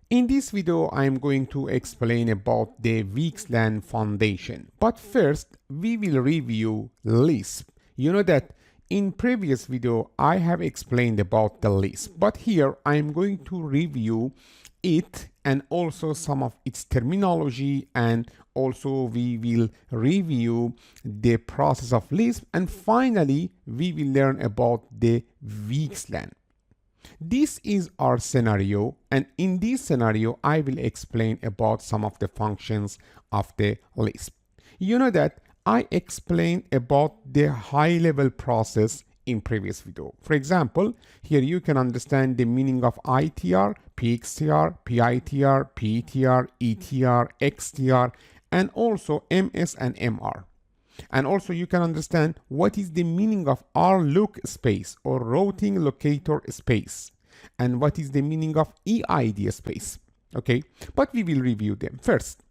In this video, I am going to explain about the VxLAN foundation. But first, we will review Lisp. You know that in previous video, I have explained about the Lisp, but here I am going to review it and also some of its terminology, and also we will review the process of Lisp, and finally we will learn about the VxLAN. This is our scenario, and in this scenario I will explain about some of the functions of the Lisp. You know that I explained about the high-level process in previous video. For example, here you can understand the meaning of ITR, PXTR, PITR, PETR, ETR, XTR, and also MS and MR. And also you can understand what is the meaning of RLOC space or routing locator space, and what is the meaning of EID space. Okay, but we will review them first.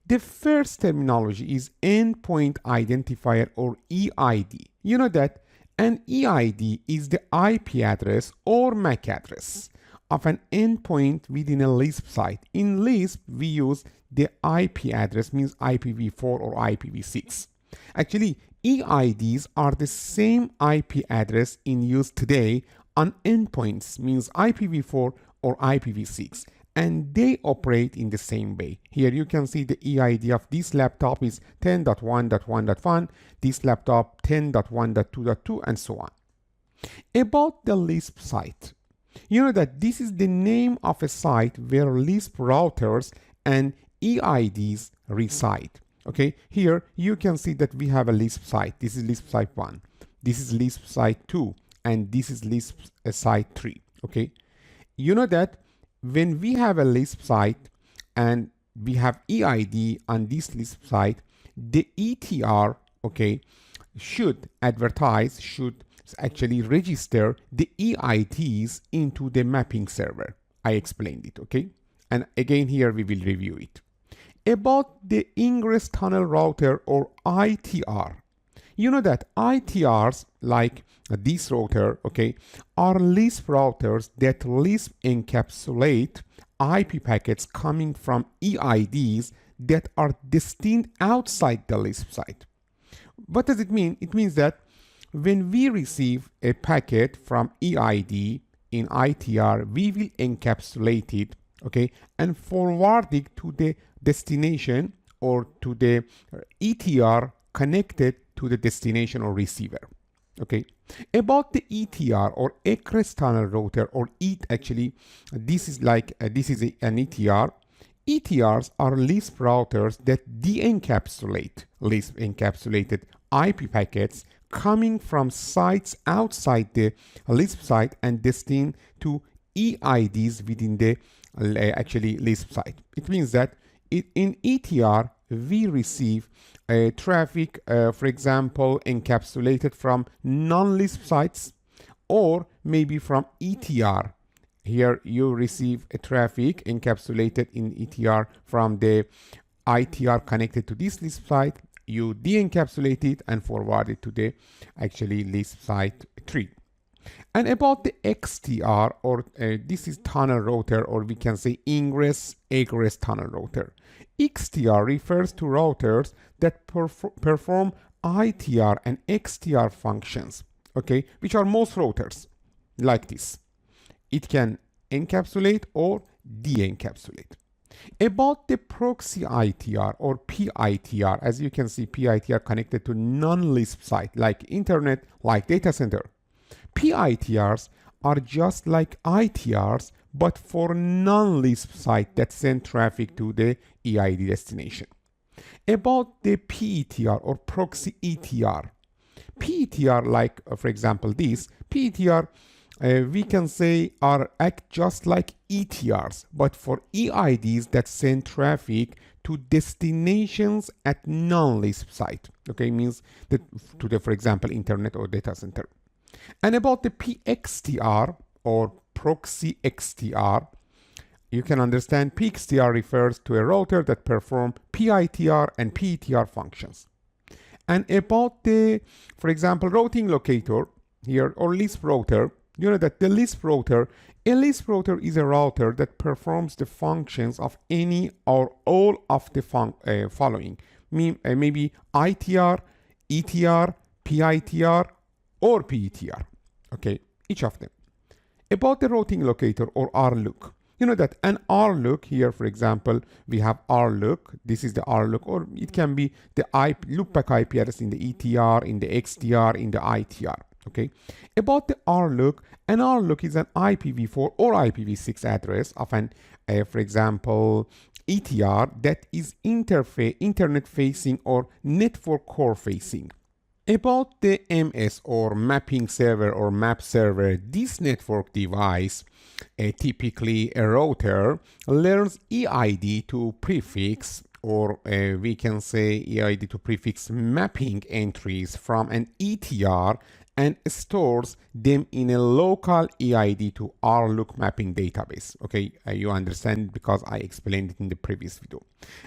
The first terminology is endpoint identifier or EID. You know that an EID is the IP address or MAC address of an endpoint within a Lisp site. In Lisp, we use the IP address, means IPv4 or IPv6. Actually, EIDs are the same IP address in use today on endpoints, means IPv4 or IPv6, and they operate in the same way. Here you can see the EID of this laptop is 10.1.1.1, this laptop 10.1.2.2, and so on. About the Lisp site, you know that this is the name of a site where Lisp routers and EIDs reside. Okay, here you can see that we have a Lisp site. This is Lisp site 1, this is Lisp site 2, and this is Lisp site 3. Okay, you know that when we have a Lisp site and we have EID on this Lisp site, the ETR, okay, should actually register the EIDs into the mapping server. I explained it, okay? And again, here we will review it. About the ingress tunnel router or ITR. You know that ITRs, like this router, okay, are Lisp routers that Lisp encapsulate IP packets coming from EIDs that are destined outside the Lisp site. What does it mean? It means that when we receive a packet from EID in ITR, we will encapsulate it, okay, and forward it to the destination or to the ETR connected to the destination or receiver. Okay, about the ETR or egress tunnel router, or this is like an ETR. ETRs are Lisp routers that de-encapsulate Lisp encapsulated IP packets coming from sites outside the Lisp site and destined to EIDs within the Lisp site. It means that in ETR we receive traffic, for example, encapsulated from non-Lisp sites, or maybe from ETR. Here you receive a traffic encapsulated in ETR from the ITR connected to this Lisp site. You de-encapsulate it and forward it to the Lisp site 3. And about the XTR, or this is tunnel router, or we can say ingress egress tunnel router. XTR refers to routers that perform ITR and XTR functions, okay, which are most routers like this. It can encapsulate or de-encapsulate. About the proxy ITR or PITR, as you can see, PITR connected to non-Lisp site like internet, like data center. PITRs are just like ITRs, but for non-Lisp site that send traffic to the EID destination. About the PETR or proxy ETR. PETR, like for example this, PETR we can say act just like ETRs, but for EIDs that send traffic to destinations at non-Lisp site. Okay, means that to the, for example, internet or data center. And about the PXTR or proxy XTR, you can understand PXTR refers to a router that performs PITR and PETR functions. And about the, for example, routing locator here, or Lisp router, You know that the Lisp router, a Lisp router is a router that performs the functions of any or all of the following. Maybe ITR, ETR, PITR, or PETR. Okay, each of them. About the routing locator or RLOOK. You know that an RLOOK here, for example, we have RLOOK. This is the RLOOK, or it can be the loopback IP address in the ETR, in the XTR, in the ITR. Okay. About the RLOOK, an RLOOK is an IPv4 or IPv6 address of an, for example, ETR that is internet facing or network core facing. About the MS or mapping server or map server, this network device, typically a router, learns EID to prefix, or we can say EID to prefix mapping entries from an ETR and stores them in a local EID to RLOOK mapping database. Okay, you understand because I explained it in the previous video.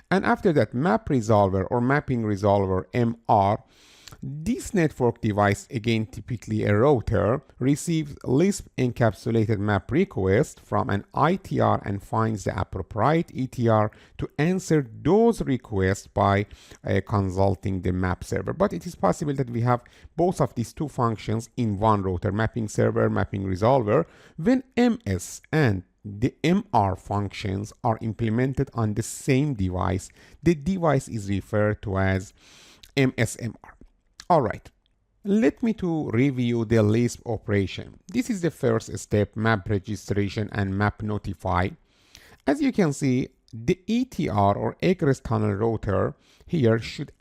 And after that, map resolver or mapping resolver, MR, this network device, again typically a router, receives Lisp encapsulated map request from an ITR and finds the appropriate ETR to answer those requests by consulting the map server. But it is possible that we have both of these two functions in one router, mapping server, mapping resolver. When MS and the MR functions are implemented on the same device, the device is referred to as MSMR. All right, let me to review the Lisp operation. This is the first step, map registration and map notify. As you can see, the ETR or egress tunnel router here should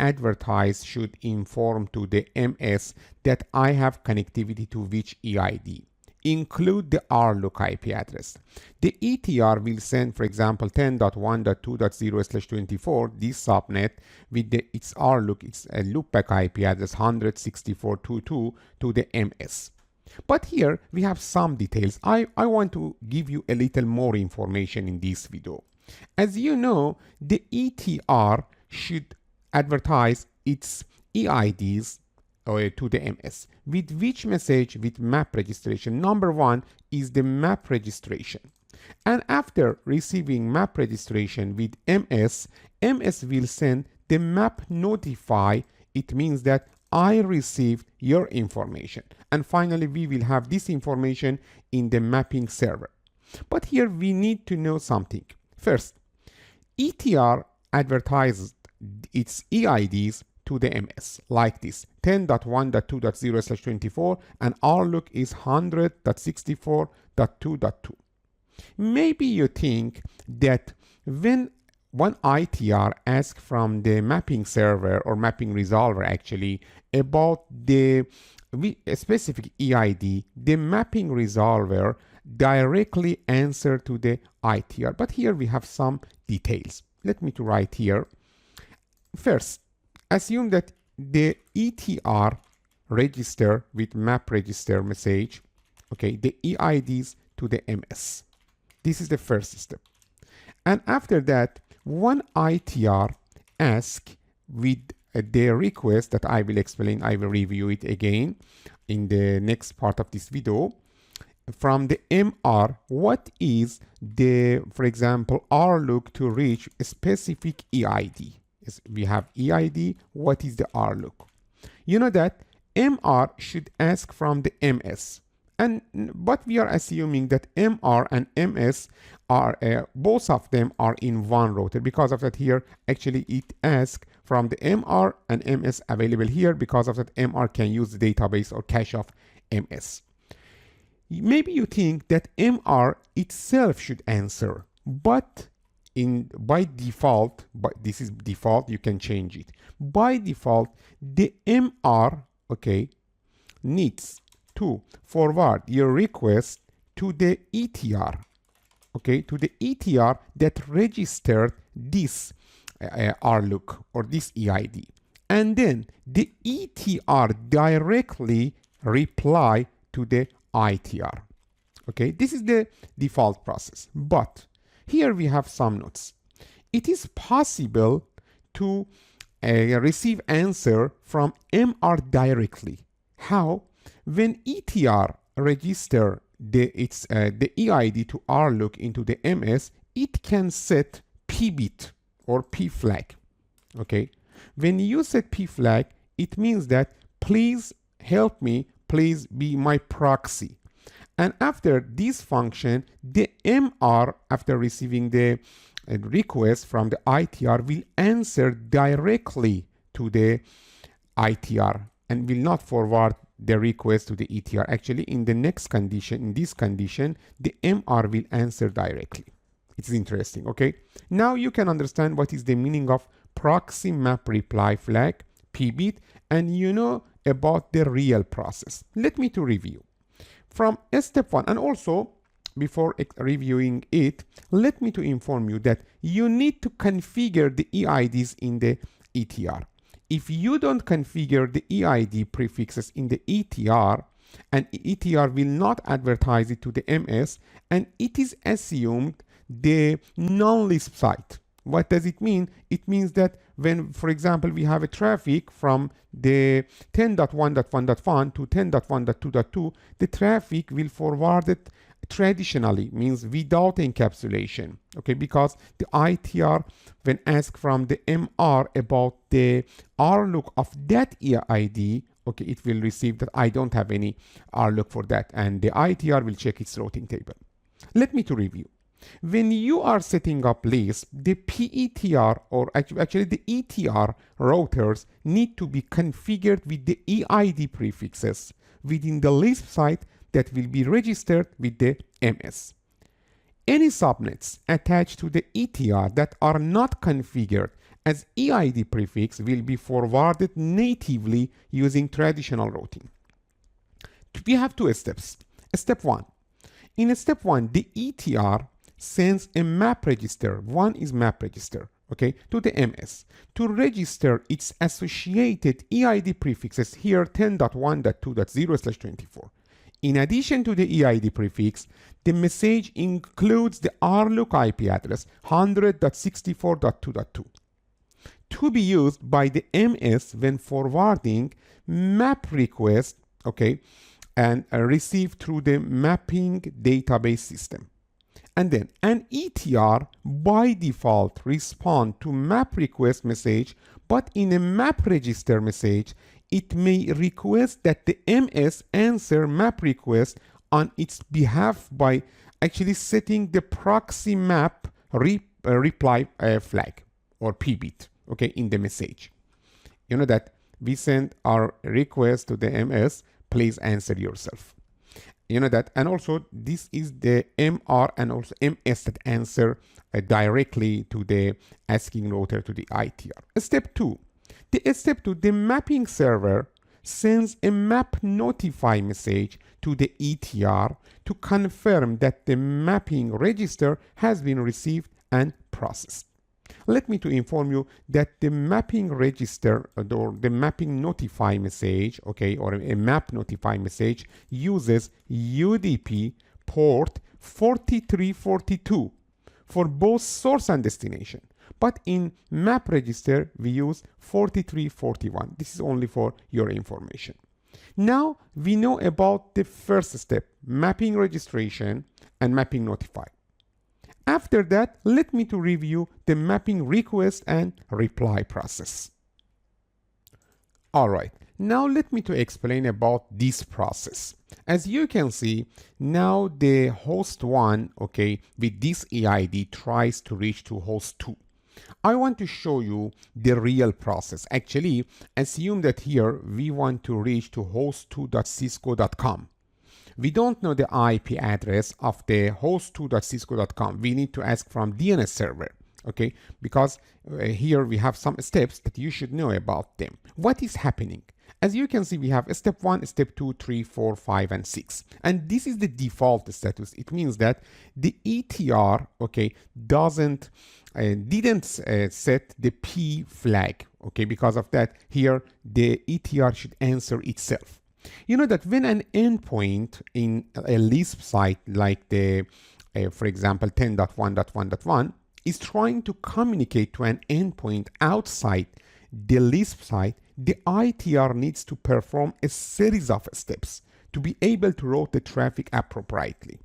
inform to the MS that I have connectivity to which EID. Include the RLOOK IP address. The ETR will send, for example, 10.1.2.0/24, this subnet with its RLOOK, its loopback IP address 164.2.2 to the MS. But here we have some details. I want to give you a little more information in this video. As you know, the ETR should advertise its EIDs to the MS. With which message? With map registration. Number one is the map registration. And after receiving map registration with MS, MS will send the map notify. It means that I received your information. And finally, we will have this information in the mapping server. But here we need to know something. First, ETR advertises its EIDs to the MS like this, 10.1.2.0/24, and RLOOK is 100.64.2.2. Maybe you think that when one ITR asks from the mapping server or mapping resolver actually about the specific EID, the mapping resolver directly answer to the ITR. But here we have some details. Let me to write here. First, assume that the ETR register with map register message, okay, the EIDs to the MS. This is the first step. And after that, one ITR ask with the request that I will explain, I will review it again in the next part of this video. From the MR, what is the, for example, RLOOK to reach a specific EID? We have EID, what is the RLOOK? You know that MR should ask from the MS. But we are assuming that MR and MS are, both of them are in one router. Because of that here, actually it asks from the MR and MS available here. Because of that, MR can use the database or cache of MS. Maybe you think that MR itself should answer, but by default, but this is default, you can change it. By default, the MR, okay, needs to forward your request to the ETR, okay, to the ETR that registered this RLOOK or this EID. And then the ETR directly reply to the ITR. Okay, this is the default process. But here we have some notes. It is possible to receive answer from MR directly. How? When ETR register the EID to RLOOK into the MS, it can set P bit or P flag. Okay, when you set P flag, it means that please help me, please be my proxy. And after this function, the MR, after receiving the request from the ITR, will answer directly to the ITR and will not forward the request to the ETR. Actually, in the next condition, in this condition, the MR will answer directly. It's interesting, okay? Now you can understand what is the meaning of proxy map reply flag, pbit, and you know about the real process. Let me to review. From step 1, and also before reviewing it, let me to inform you that you need to configure the EIDs in the ETR. If you don't configure the EID prefixes in the ETR, and ETR will not advertise it to the MS, and it is assumed the non-Lisp site. What does it mean? It means that when, for example, we have a traffic from the 10.1.1.1 to 10.1.2.2, the traffic will forward it traditionally, means without encapsulation, okay, because the ITR, when asked from the MR about the RLOOK of that EID, okay, it will receive that I don't have any RLOOK for that, and the ITR will check its routing table. Let me to review. When you are setting up Lisp, the PETR, or actually the ETR routers need to be configured with the EID prefixes within the Lisp site that will be registered with the MS. Any subnets attached to the ETR that are not configured as EID prefix will be forwarded natively using traditional routing. We have two steps. Step 1. In step 1, the ETR sends a map register, one is map register, okay, to the MS to register its associated EID prefixes, here 10.1.2.0/24. In addition to the EID prefix, the message includes the RLOOK IP address 100.64.2.2 to be used by the MS when forwarding map request, okay, and received through the mapping database system. And then an ETR by default respond to map request message, but in a map register message, it may request that the MS answer map request on its behalf by actually setting the proxy map reply flag or pbit, okay, in the message. You know that we send our request to the MS, please answer yourself. You know that, and also this is the MR and also MS that answer directly to the asking router to the ITR. Step 2. The mapping server sends a map notify message to the ETR to confirm that the mapping register has been received and processed. Let me to inform you that the mapping register or the mapping notify message, okay, or a map notify message uses UDP port 4342 for both source and destination. But in map register, we use 4341. This is only for your information. Now we know about the first step, mapping registration and mapping notify. After that, let me to review the mapping request and reply process. All right, now let me to explain about this process. As you can see, now the host 1, okay, with this EID tries to reach to host 2. I want to show you the real process. Actually, assume that here we want to reach to host2.cisco.com. We don't know the IP address of the host2.cisco.com. We need to ask from DNS server, okay? Because here we have some steps that you should know about them. What is happening? As you can see, we have step 1, step 2, 3, 4, 5, and 6. And this is the default status. It means that the ETR, okay, didn't set the P flag, okay? Because of that, here the ETR should answer itself. You know that when an endpoint in a Lisp site like the, for example, 10.1.1.1 is trying to communicate to an endpoint outside the Lisp site, the ITR needs to perform a series of steps to be able to route the traffic appropriately.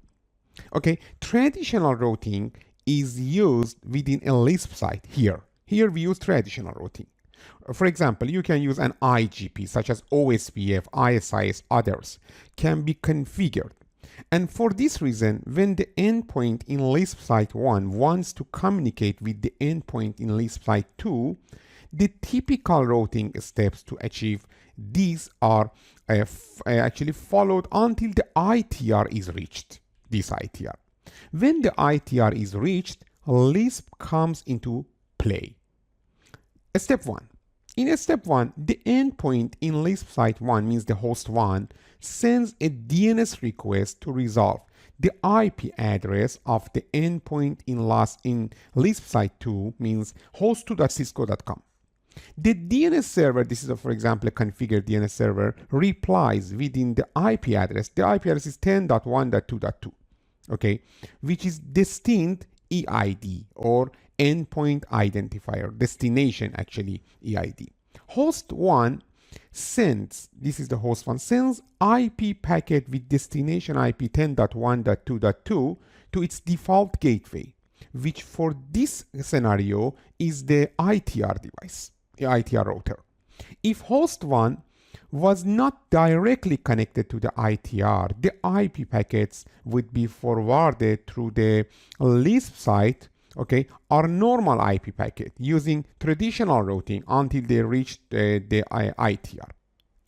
Okay, traditional routing is used within a Lisp site here. Here we use traditional routing. For example, you can use an IGP such as OSPF, ISIS, others can be configured. And for this reason, when the endpoint in Lisp site 1 wants to communicate with the endpoint in Lisp site 2, the typical routing steps to achieve these are actually followed until the ITR is reached, this ITR. When the ITR is reached, Lisp comes into play. Step 1. In step 1, the endpoint in Lisp site 1, means the host 1, sends a DNS request to resolve the IP address of the endpoint in Lisp site 2, means host2.cisco.com. The DNS server, this is for example a configured DNS server, replies within the IP address. The IP address is 10.1.2.2, okay, which is destined EID or endpoint identifier, destination actually EID. Host 1 sends, this is the host 1, sends IP packet with destination IP 10.1.2.2 to its default gateway, which for this scenario is the ITR device, the ITR router. If host 1 was not directly connected to the ITR, the IP packets would be forwarded through the Lisp site, okay, or normal IP packet using traditional routing until they reach the ITR.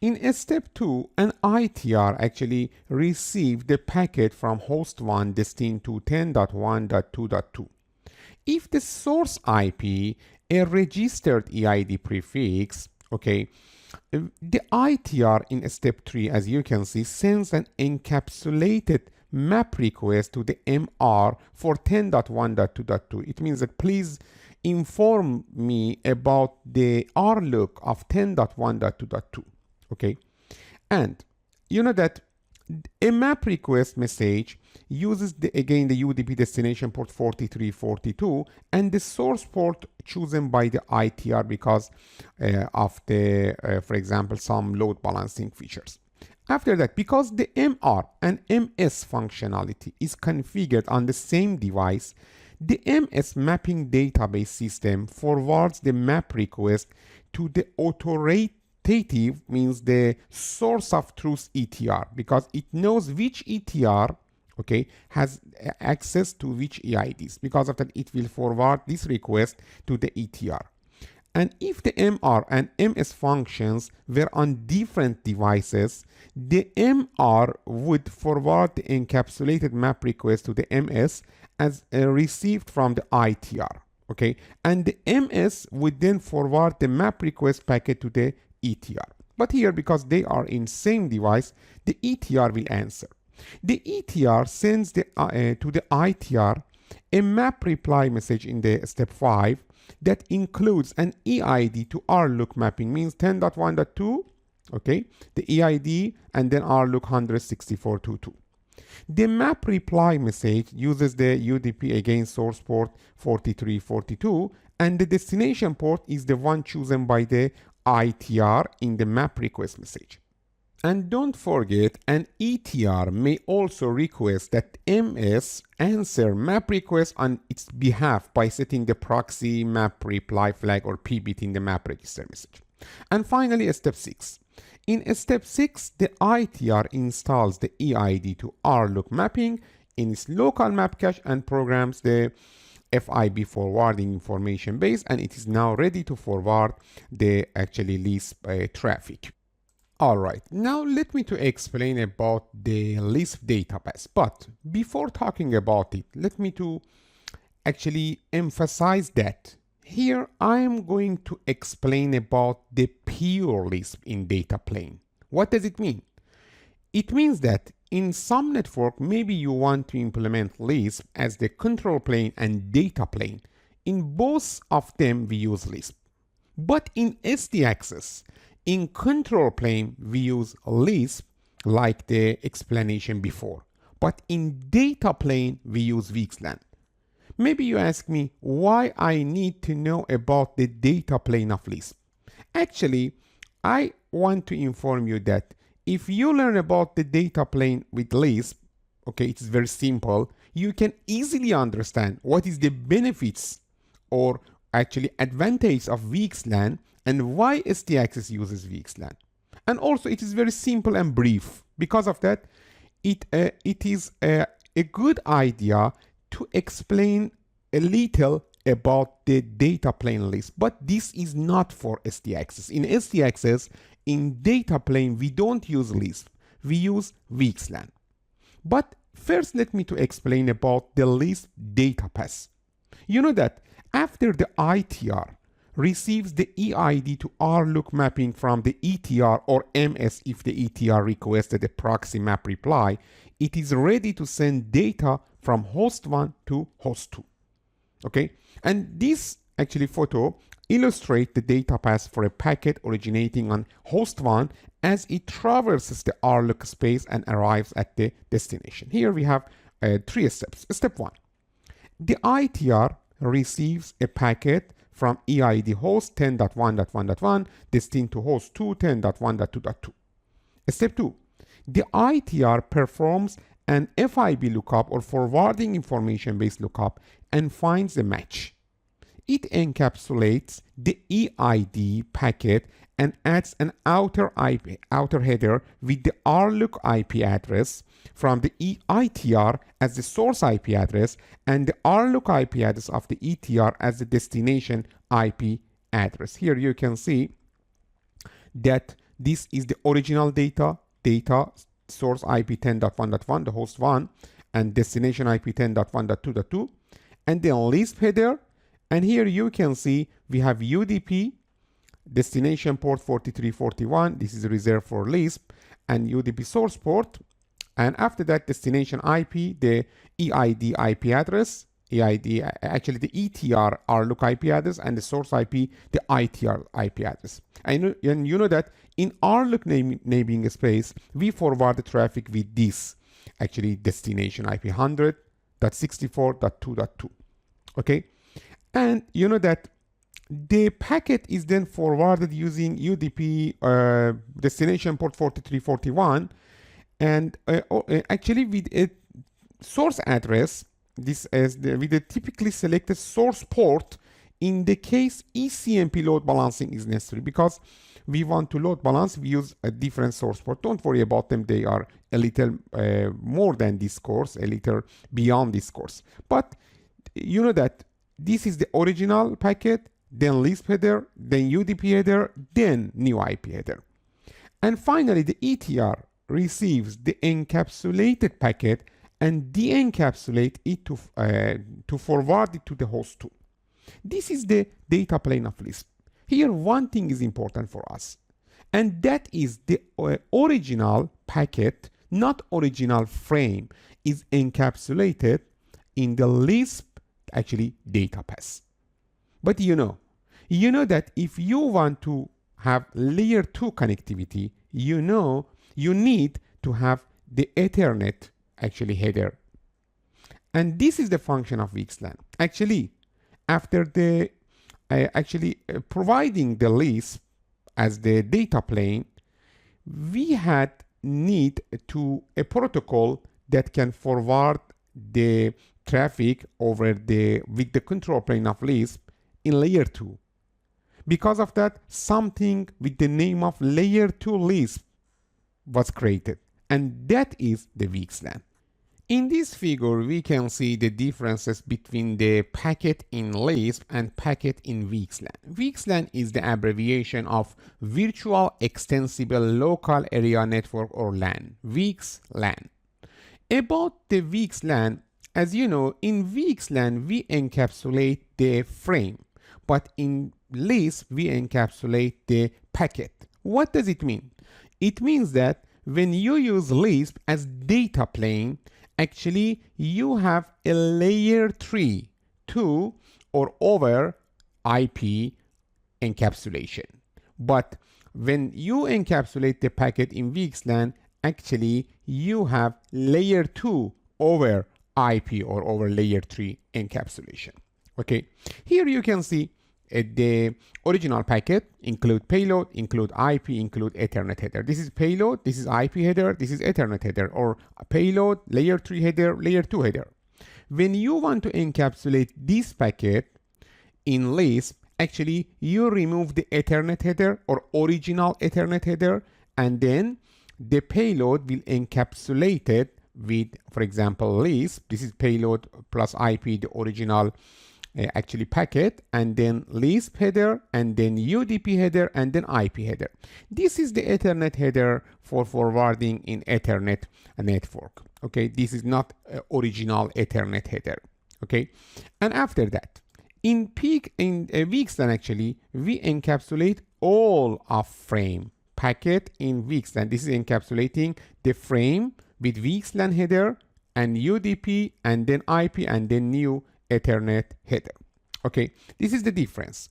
In step 2, an ITR actually received the packet from host 1 destined to 10.1.2.2. If the source IP a registered EID prefix, okay, the ITR in step 3, as you can see, sends an encapsulated map request to the MR for 10.1.2.2. It means that please inform me about the RLOC of 10.1.2.2. Okay, and you know that a map request message uses again the UDP destination port 4342 and the source port chosen by the ITR because of the, for example, some load balancing features. After that, because the MR and MS functionality is configured on the same device, the MS mapping database system forwards the map request to the authoritative, means the source of truth ETR, because it knows which ETR, okay, has access to which EIDs. Because of that, it will forward this request to the ETR. And if the MR and MS functions were on different devices, the MR would forward the encapsulated map request to the MS as received from the ITR, okay? And the MS would then forward the map request packet to the ETR. But here, because they are in same device, the ETR will answer. The ETR sends to the ITR a map reply message in the step 5 that includes an EID to RLOC mapping, means 10.1.2, okay, the EID, and then RLOC 164.22. The map reply message uses the UDP, again source port 4342, and the destination port is the one chosen by the ITR in the map request message. And don't forget, an ETR may also request that MS answer map request on its behalf by setting the proxy map reply flag or PBT in the map register message. And finally, step 6. In step 6, the ITR installs the EID to RLOC mapping in its local map cache and programs the FIB forwarding information base, and it is now ready to forward the actually Lisp traffic. All right, now let me to explain about the Lisp database. But before talking about it, let me to actually emphasize that here I am going to explain about the pure Lisp in data plane. What does it mean? It means that in some network, maybe you want to implement Lisp as the control plane and data plane. In both of them, we use Lisp. But in SD access, in control plane, we use Lisp like the explanation before. But in data plane, we use VxLAN. Maybe you ask me why I need to know about the data plane of Lisp. Actually, I want to inform you that if you learn about the data plane with Lisp, okay, it's very simple. You can easily understand what is the benefits or actually advantage of VxLAN and why STAccess uses VxLAN. And also it is very simple and brief. Because of that, it is a good idea to explain a little about the data plane Lisp, but this is not for STAccess. In STAccess, in data plane, we don't use Lisp, we use VxLAN. But first, let me to explain about the Lisp data path. You know that after the ITR receives the EID to RLOOK mapping from the ETR or MS if the ETR requested a proxy map reply, it is ready to send data from host 1 to host 2. Okay, and this actually photo illustrates the data path for a packet originating on host 1 as it traverses the RLOOK space and arrives at the destination. Here we have 3 steps. Step 1. The ITR receives a packet from EID host 10.1.1.1 destined to host 2 10.1.2.2. Step 2. The ITR performs an FIB lookup or forwarding information based lookup and finds a match. It encapsulates the EID packet and adds an outer header with the RLOOK IP address from the ITR as the source IP address and the RLOOK IP address of the ETR as the destination IP address. Here you can see that this is the original data source IP 10.1.1, the host 1, and destination IP 10.1.2.2, and then Lisp header. And here you can see we have UDP, destination port 4341, this is reserved for Lisp, and UDP source port. And after that, destination IP, the EID IP address, EID, actually the ETR RLOOK IP address, and the source IP, the ITR IP address. And you know that in RLOOK naming space, we forward the traffic with this, actually destination IP 100.64.2.2. Okay, and you know that the packet is then forwarded using UDP destination port 4341, and actually with a source address, this is with a typically selected source port in the case ECMP load balancing is necessary. Because we want to load balance, we use a different source port. Don't worry about them, they are a little more than this course, a little beyond this course. But you know that this is the original packet, then Lisp header, then UDP header, then new IP header. And finally, the ETR receives the encapsulated packet and de-encapsulate it to forward it to the host 2. This is the data plane of Lisp. Here, one thing is important for us, and that is the original packet, not original frame, is encapsulated in the Lisp actually data path. But you know that if you want to have layer 2 connectivity, you need to have the Ethernet actually header. And this is the function of VxLAN. Actually, after the providing the Lisp as the data plane, we had need to a protocol that can forward the traffic over with the control plane of Lisp in layer 2. Because of that, something with the name of layer 2 Lisp was created, and that is the VxLAN. In this figure, we can see the differences between the packet in Lisp and packet in VxLAN. VxLAN is the abbreviation of Virtual Extensible Local Area Network, or LAN, VxLAN. About the VxLAN, as you know, in VxLAN we encapsulate the frame, but in Lisp we encapsulate the packet. What does it mean? It means that when you use Lisp as data plane, actually you have a layer 3 to or over IP encapsulation. But when you encapsulate the packet in VxLAN, actually you have layer 2 over IP or over layer 3 encapsulation. Okay, here you can see the original packet, include payload, include IP, include Ethernet header. This is payload, this is IP header, this is Ethernet header, or payload, layer 3 header, layer 2 header. When you want to encapsulate this packet in Lisp, actually you remove the Ethernet header or original Ethernet header, and then the payload will encapsulate it with, for example, Lisp. This is payload plus IP, the original actually packet, and then Lisp header, and then UDP header, and then IP header. This is the Ethernet header for forwarding in Ethernet network. Okay, this is not original Ethernet header. Okay, and after that, in VxLAN actually, we encapsulate all of frame packet in VxLAN. This is encapsulating the frame with VxLAN header and UDP and then IP and then new Ethernet header. Okay, this is the difference.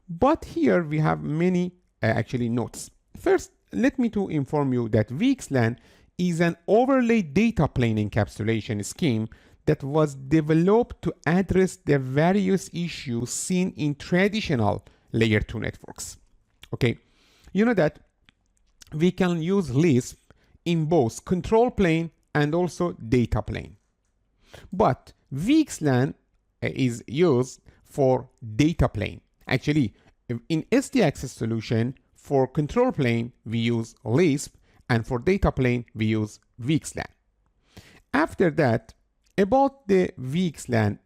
But here we have many actually notes. First, let me to inform you that VxLAN is an overlay data plane encapsulation scheme that was developed to address the various issues seen in traditional layer 2 networks. Okay, you know that we can use Lisp in both control plane and also data plane. But VxLAN is used for data plane. Actually, in SD access solution, for control plane, we use Lisp, and for data plane, we use VxLAN. After that, about the VxLAN,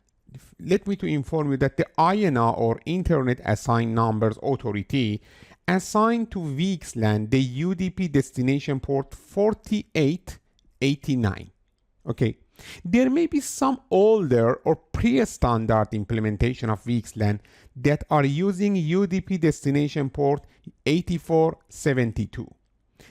let me to inform you that the INA or Internet Assigned Numbers Authority assigned to VxLAN the UDP destination port 4889. Okay, there may be some older or pre-standard implementation of VxLAN that are using UDP destination port 8472.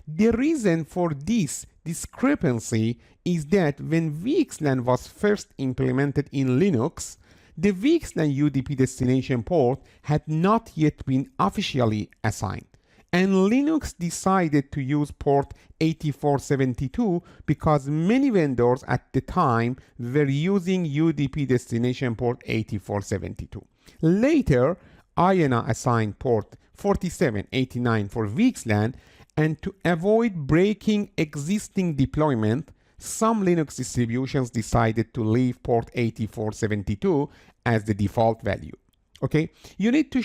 The reason for this discrepancy is that when VxLAN was first implemented in Linux, the VxLAN UDP destination port had not yet been officially assigned, and Linux decided to use port 8472 because many vendors at the time were using UDP destination port 8472. Later, INA assigned port 4789 for VxLAN, and to avoid breaking existing deployment, some Linux distributions decided to leave port 8472 as the default value. Okay, you need to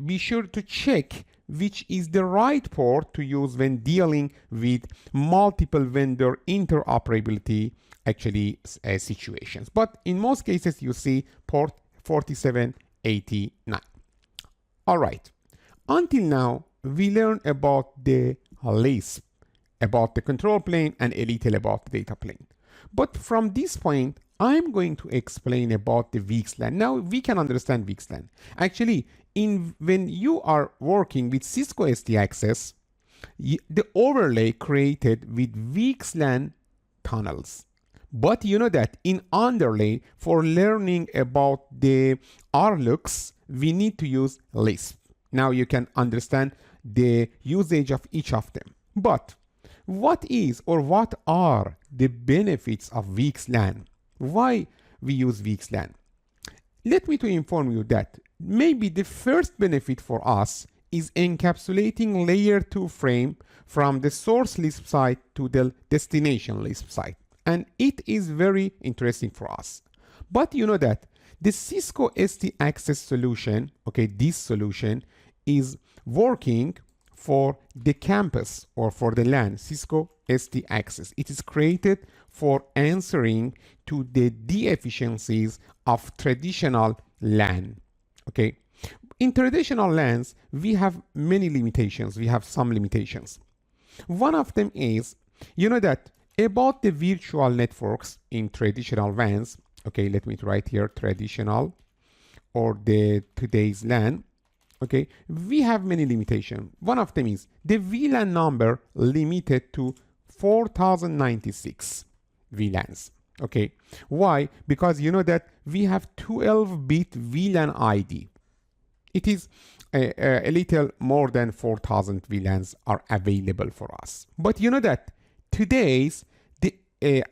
be sure to check which is the right port to use when dealing with multiple vendor interoperability actually situations. But in most cases, you see port 4789. All right, until now, we learned about the Lisp, about the control plane, and a little about the data plane. But from this point, I'm going to explain about the VxLAN. Now we can understand VxLAN. Actually, when you are working with Cisco SD Access, the overlay created with VxLAN tunnels. But you know that in underlay, for learning about the RLUX, we need to use Lisp. Now you can understand the usage of each of them. But what is or what are the benefits of VxLAN? Why we use VxLAN? Let me to inform you that maybe the first benefit for us is encapsulating layer 2 frame from the source Lisp site to the destination Lisp site. And it is very interesting for us. But you know that the Cisco SD Access solution, okay, this solution is working for the campus or for the LAN, Cisco SD Access. It is created for answering to the deficiencies of traditional LAN. Okay, in traditional LANs, we have many limitations. We have some limitations. One of them is, you know that about the virtual networks in traditional WANs. Okay, let me write here traditional or the today's LAN. Okay, we have many limitations. One of them is the VLAN number limited to 4096 VLANs. Okay, why? Because you know that we have 12-bit VLAN ID. It is a little more than 4000 VLANs are available for us. But you know that today's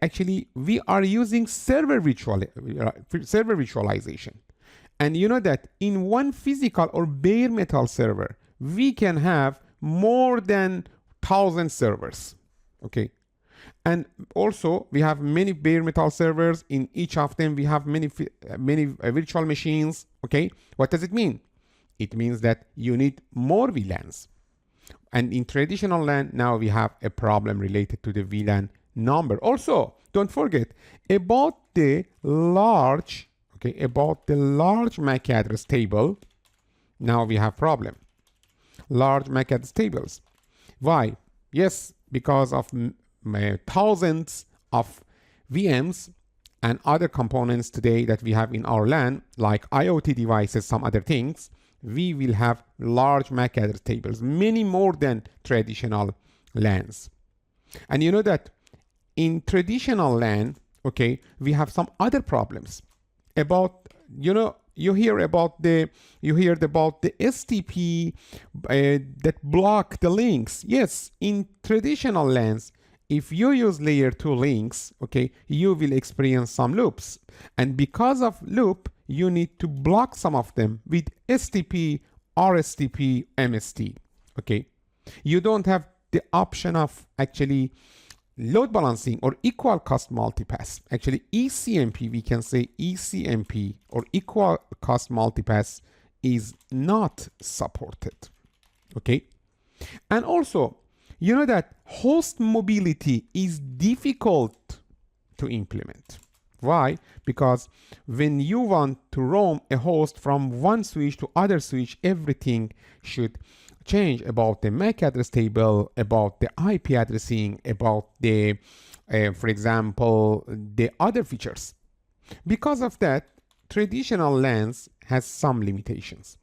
actually we are using server virtualization. And you know that in one physical or bare metal server, we can have more than 1,000 servers, okay? And also we have many bare metal servers. In each of them we have many virtual machines, okay? What does it mean? It means that you need more VLANs. And in traditional LAN, now we have a problem related to the VLAN number. Also, don't forget about the large, okay, about the large MAC address table. Now we have problem. Large MAC address tables. Why? Yes, because of thousands of VMs and other components today that we have in our LAN, like IoT devices, some other things, we will have large MAC address tables, many more than traditional LANs. And you know that in traditional LAN, okay, we have some other problems about, you know, you hear about the STP that block the links. Yes, in traditional LANs, if you use layer 2 links, okay, you will experience some loops. And because of loop, you need to block some of them with STP, RSTP, MST, okay? You don't have the option of actually load balancing or equal cost multipass. Actually, ECMP, we can say ECMP or equal cost multipass is not supported, okay? And also, you know that host mobility is difficult to implement. Why? Because when you want to roam a host from one switch to other switch, everything should change about the MAC address table, about the IP addressing, about the, for example, the other features. Because of that, traditional LANs has some limitations.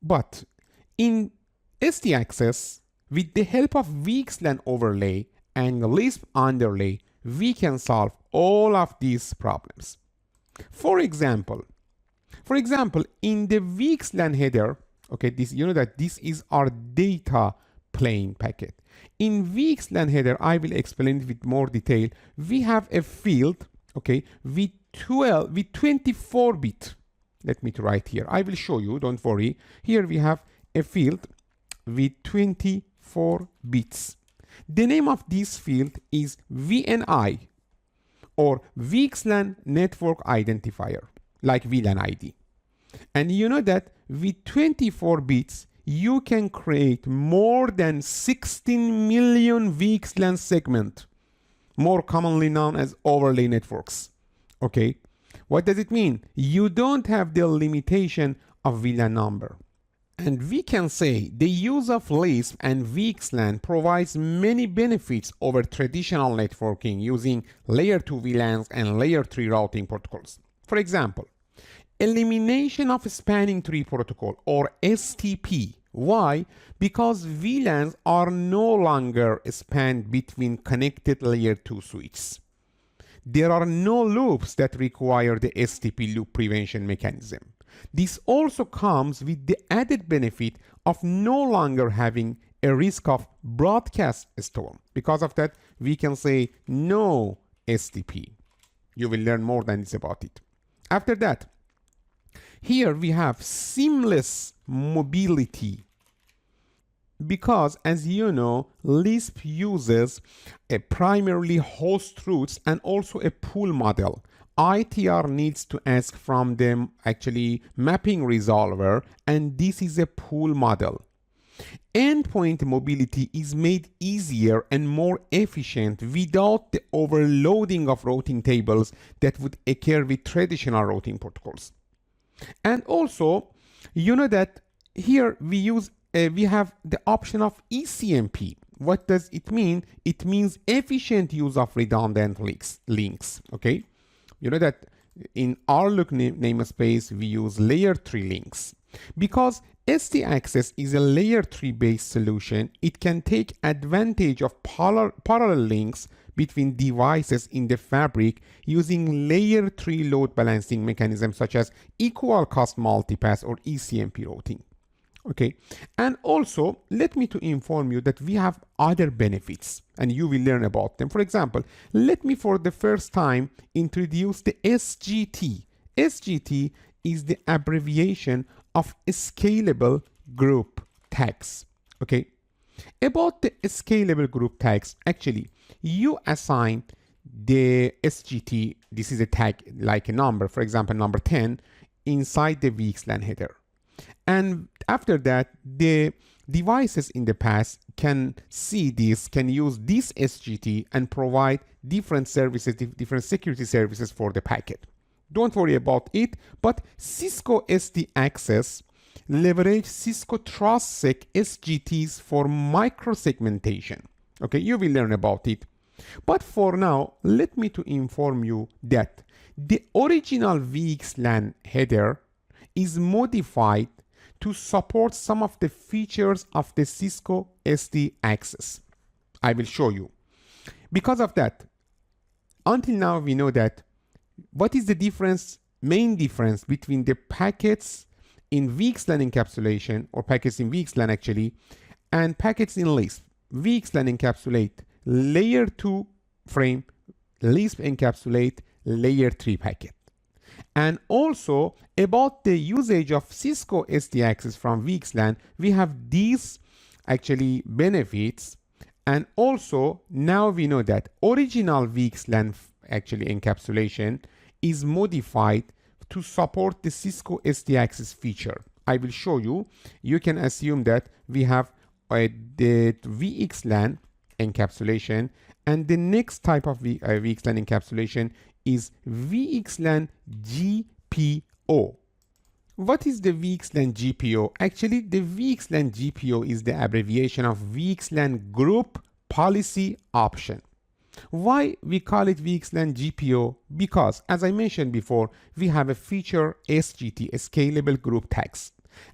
But in SD access, with the help of VxLAN overlay and Lisp underlay, we can solve all of these problems. For example, in the VxLAN header, okay, this, you know that this is our data plane packet. In VxLAN header, I will explain it with more detail. We have a field, okay, with 24-bit. Let me write here. I will show you, don't worry. Here we have a field with 24 bits. The name of this field is VNI, or VxLAN Network Identifier, like VLAN ID. And you know that with 24 bits, you can create more than 16 million VxLAN segments, more commonly known as overlay networks. Okay, what does it mean? You don't have the limitation of VLAN number. And we can say the use of Lisp and VxLAN provides many benefits over traditional networking using layer 2 VLANs and layer 3 routing protocols. For example, elimination of spanning tree protocol, or STP. Why? Because VLANs are no longer spanned between connected layer 2 switches. There are no loops that require the STP loop prevention mechanism. This also comes with the added benefit of no longer having a risk of broadcast storm. Because of that, we can say no STP. You will learn more than this about it. After that, here we have seamless mobility. Because, as you know, Lisp uses a primarily host roots and also a pool model. ITR needs to ask from them actually mapping resolver, and this is a pool model. Endpoint mobility is made easier and more efficient without the overloading of routing tables that would occur with traditional routing protocols. And also, you know that here we have the option of ECMP. What does it mean? It means efficient use of redundant links, okay? You know that in our look namespace, we use layer 3 links. Because SD Access is a layer 3 based solution, it can take advantage of parallel links between devices in the fabric using layer 3 load balancing mechanisms such as equal cost multipass or ECMP routing. Okay, and also let me to inform you that we have other benefits and you will learn about them. For example, let me for the first time introduce the SGT. SGT is the abbreviation of scalable group tags. Okay, about the scalable group tags, actually you assign the SGT, this is a tag like a number, for example number 10, inside the VxLAN header. And after that, the devices in the past can see this, can use this SGT and provide different services, different security services for the packet. Don't worry about it, but Cisco SD Access leverage Cisco TrustSec SGTs for microsegmentation. Okay, you will learn about it. But for now, let me to inform you that the original VxLAN header is modified to support some of the features of the Cisco SD Access. I will show you. Because of that, until now we know that what is the difference, main difference between the packets in VxLAN encapsulation, or packets in VxLAN actually, and packets in Lisp. VxLAN encapsulate layer 2 frame, Lisp encapsulate layer 3 packet. And also about the usage of Cisco SD Access from VxLAN, we have these actually benefits. And also now we know that original VxLAN actually encapsulation is modified to support the Cisco SD Access feature. I will show you. You can assume that we have the VxLAN encapsulation, and the next type of VxLAN encapsulation is VxLAN GPO. What is the VxLAN GPO? Actually, the VxLAN GPO is the abbreviation of VxLAN Group Policy Option. Why we call it VxLAN GPO? Because, as I mentioned before, we have a feature SGT, a Scalable Group Tags.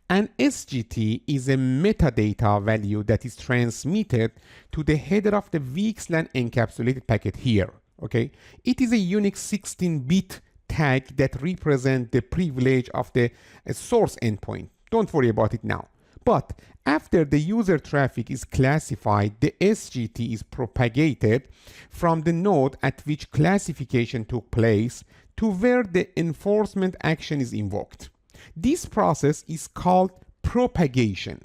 And SGT is a metadata value that is transmitted to the header of the VxLAN encapsulated packet here. Okay, it is a Unix 16-bit tag that represents the privilege of the source endpoint. Don't worry about it now. But after the user traffic is classified, the SGT is propagated from the node at which classification took place to where the enforcement action is invoked. This process is called propagation.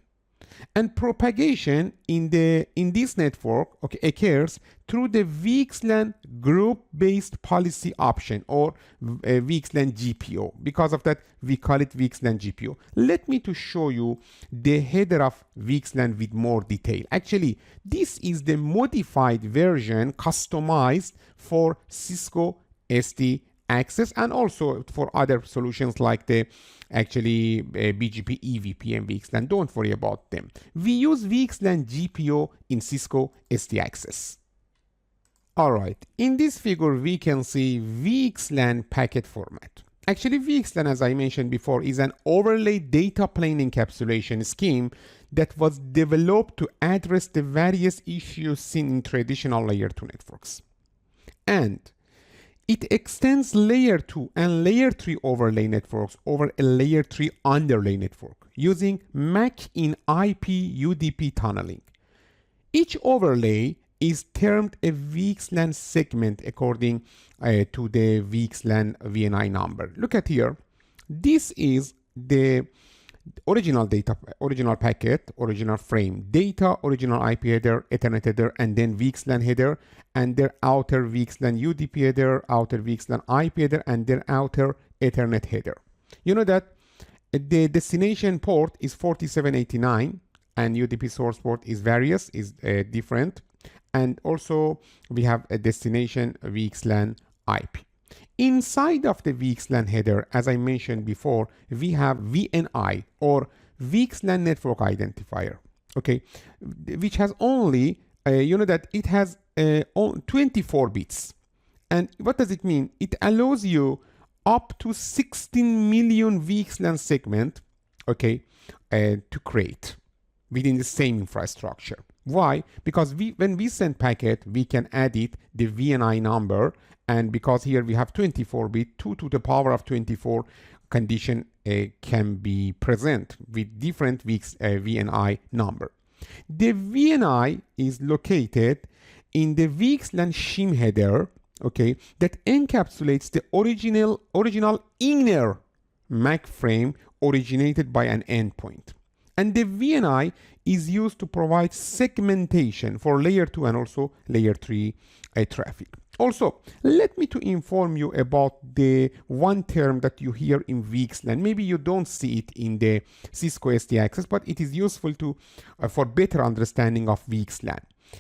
And propagation in this network, okay, occurs through the VxLAN group-based policy option, or VxLAN GPO. Because of that, we call it VxLAN GPO. Let me to show you the header of VxLAN with more detail. Actually, this is the modified version customized for Cisco SD Access and also for other solutions like the BGP, EVP, and VxLAN. Don't worry about them. We use VxLAN GPO in Cisco SD Access. Alright, in this figure we can see VxLAN packet format. Actually, VxLAN, as I mentioned before, is an overlay data plane encapsulation scheme that was developed to address the various issues seen in traditional layer 2 networks. And it extends layer 2 and layer 3 overlay networks over a layer 3 underlay network using MAC in IP UDP tunneling. Each overlay is termed a VxLAN segment according to the VxLAN VNI number. Look at here. This is the original data, original packet, original frame, data, original IP header, Ethernet header, and then VxLAN header, and their outer VxLAN UDP header, outer VxLAN IP header, and their outer Ethernet header. You know that the destination port is 4789, and UDP source port is various, is different, and also we have a destination VxLAN IP. Inside of the VxLAN header, as I mentioned before, we have VNI, or VxLAN Network Identifier, okay, which has only, you know that it has 24 bits. And what does it mean? It allows you up to 16 million VxLAN segment, okay, to create within the same infrastructure. Why? Because when we send packet, we can add it, the VNI number, and because here we have 24-bit, 2 to the power of 24 condition can be present with different VNI number. The VNI is located in the VxLAN shim header, okay, that encapsulates the original inner MAC frame originated by an endpoint. And the VNI is used to provide segmentation for layer 2 and also layer 3 traffic. Also, let me to inform you about the one term that you hear in VxLAN. Maybe you don't see it in the Cisco SD access, but it is useful to for better understanding of VxLAN.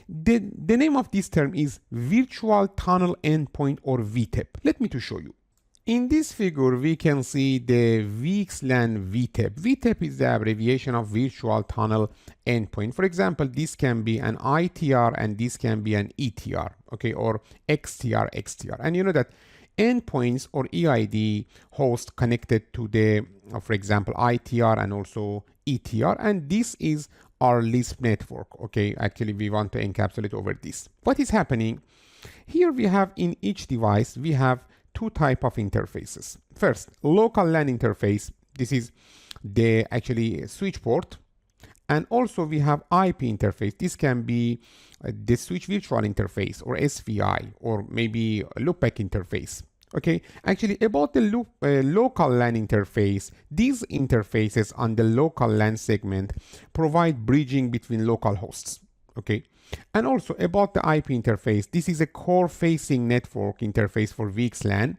The name of this term is Virtual Tunnel Endpoint or VTEP. Let me to show you. In this figure, we can see the VxLAN VTEP. VTEP is the abbreviation of Virtual Tunnel Endpoint. For example, this can be an ITR and this can be an ETR, okay, or XTR. And you know that endpoints or EID host connected to the, for example, ITR and also ETR, and this is our Lisp network, okay. Actually, we want to encapsulate over this. What is happening? Here we have in each device, we have two types of interfaces. First, local LAN interface. This is the actually switch port. And also we have IP interface. This can be the switch virtual interface or SVI or maybe a loopback interface. Okay, actually about the local LAN interface, these interfaces on the local LAN segment provide bridging between local hosts. Okay, and also about the IP interface, this is a core facing network interface for VxLAN.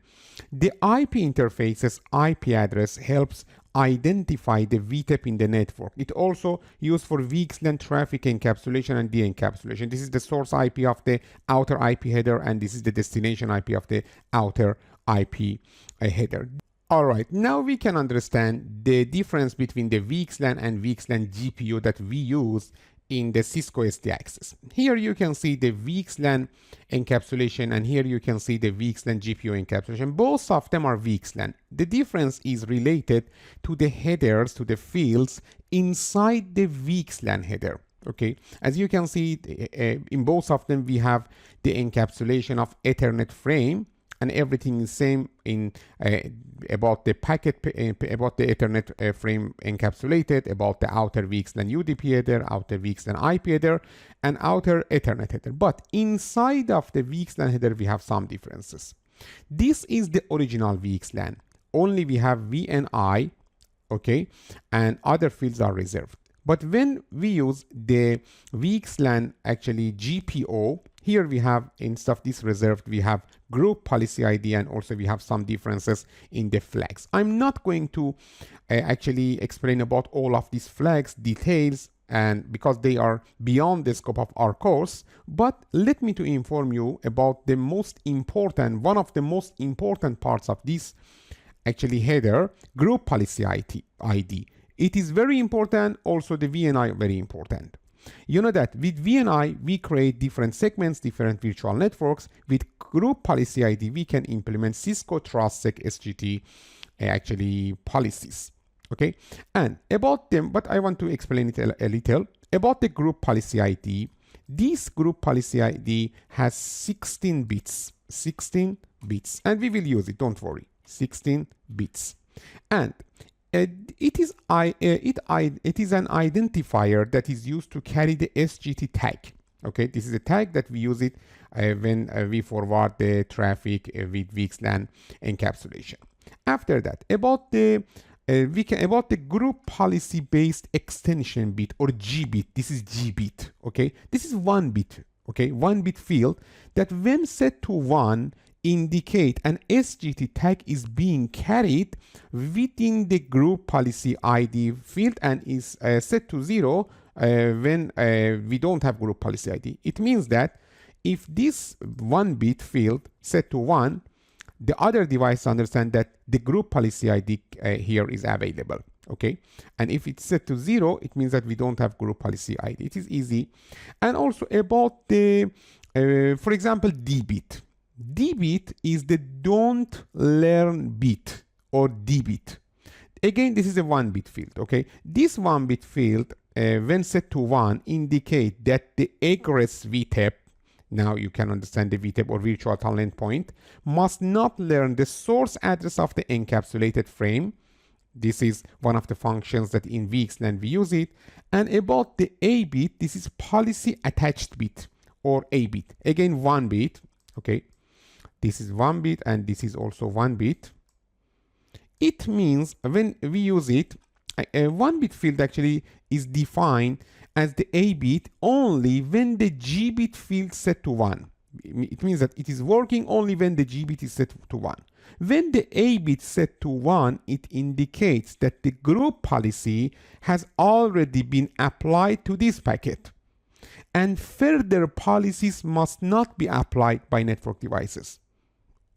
The IP interface's IP address helps identify the VTEP in the network. It also used for VxLAN traffic encapsulation and de-encapsulation. This is the source IP of the outer IP header, and this is the destination IP of the outer IP header. All right, now we can understand the difference between the VxLAN and VxLAN GPO that we use in the Cisco SD access. Here you can see the VxLAN encapsulation, and here you can see the VxLAN GPO encapsulation. Both of them are VxLAN. The difference is related to the headers, to the fields inside the VxLAN header. Okay, as you can see, in both of them we have the encapsulation of Ethernet frame, and everything is same in about the packet, about the Ethernet frame encapsulated, about the outer VxLAN UDP header, outer VxLAN IP header, and outer Ethernet header. But inside of the VxLAN header, we have some differences. This is the original VxLAN. Only we have VNI, okay, and other fields are reserved. But when we use the VxLAN actually GPO, here we have, instead of this reserved, we have group policy ID, and also we have some differences in the flags. I'm not going to actually explain about all of these flags details, and because they are beyond the scope of our course, but let me to inform you about the most important, one of the most important parts of this actually header, group policy ID. It is very important. Also the VNI very important. You know that with VNI, we create different segments, different virtual networks. With group policy ID, we can implement Cisco TrustSec SGT actually policies. Okay, and about them, but I want to explain it a little. About the group policy ID, this group policy ID has 16 bits, and we will use it, don't worry, 16 bits. And it is an identifier that is used to carry the SGT tag. Okay, this is a tag that we use it when we forward the traffic with VxLAN encapsulation. After that, about the about the group policy based extension bit or G bit. This is G bit. Okay, this is 1 bit. Okay, 1 bit field that when set to 1 indicate an SGT tag is being carried within the group policy ID field, and is set to 0 when we don't have group policy ID. It means that if this 1 bit field set to 1, the other device understand that the group policy ID here is available. Okay, and if it's set to 0, it means that we don't have group policy ID. It is easy. And also about the for example, D bit. D bit is the don't learn bit or D bit. Again, this is a 1 bit field. Okay, this 1 bit field when set to 1 indicate that the egress VTEP, now you can understand the VTEP or virtual tunnel endpoint, must not learn the source address of the encapsulated frame. This is one of the functions that in VxLAN we use it. And about the A bit, this is policy attached bit or A bit. Again, 1 bit. Okay, this is 1 bit and this is also 1 bit. It means when we use it, a 1-bit field actually is defined as the A bit only when the G bit field set to 1. It means that it is working only when the G bit is set to 1. When the A bit set to 1, it indicates that the group policy has already been applied to this packet, and further policies must not be applied by network devices.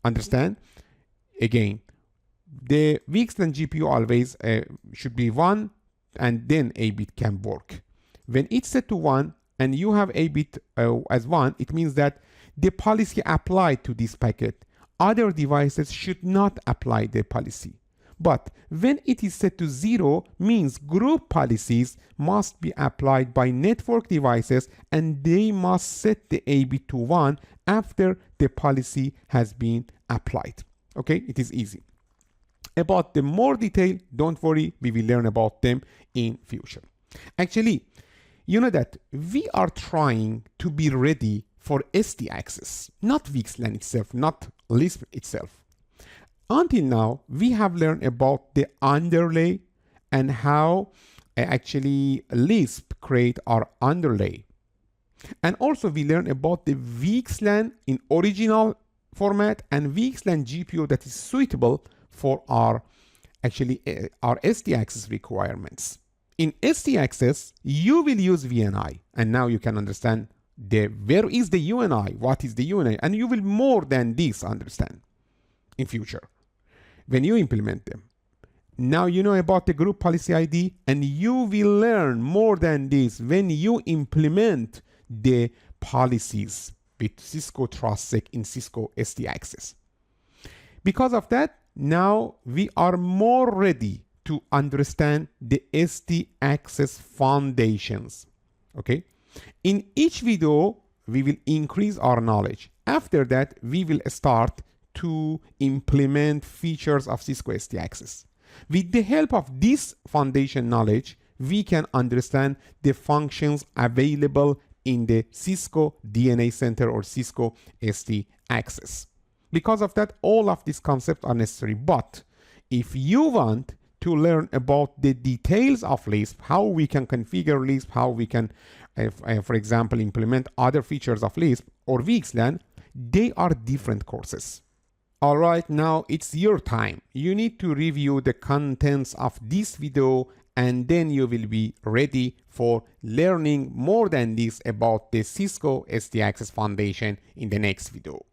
Understand? Again, the VxLAN GPO always should be 1, and then A bit can work. When it's set to 1 and you have A bit as 1, it means that the policy applied to this packet, other devices should not apply the policy. But when it is set to 0, means group policies must be applied by network devices, and they must set the A bit to 1 after the policy has been applied. Okay, it is easy. About the more detail, don't worry, we will learn about them in future. Actually, you know that we are trying to be ready for SD access, not VxLAN itself, not Lisp itself. Until now, we have learned about the underlay and how actually Lisp create our underlay. And also we learned about the VxLAN in original format and VxLAN GPO that is suitable for our SD access requirements. In SD access, you will use VNI, and now you can understand where is the UNI, what is the UNI, and you will more than this understand in future when you implement them. Now you know about the group policy ID, and you will learn more than this when you implement the policies with Cisco TrustSec in Cisco SD access. Because of that, now we are more ready to understand the SD access foundations. Okay? In each video, we will increase our knowledge. After that, we will start to implement features of Cisco SD access. With the help of this foundation knowledge, we can understand the functions available in the Cisco DNA Center or Cisco SD access. Because of that, all of these concepts are necessary. But if you want to learn about the details of Lisp, how we can configure Lisp, how we can, for example, implement other features of Lisp or VxLAN, they are different courses. All right, now it's your time. You need to review the contents of this video, and then you will be ready for learning more than this about the Cisco SD Access Foundation in the next video.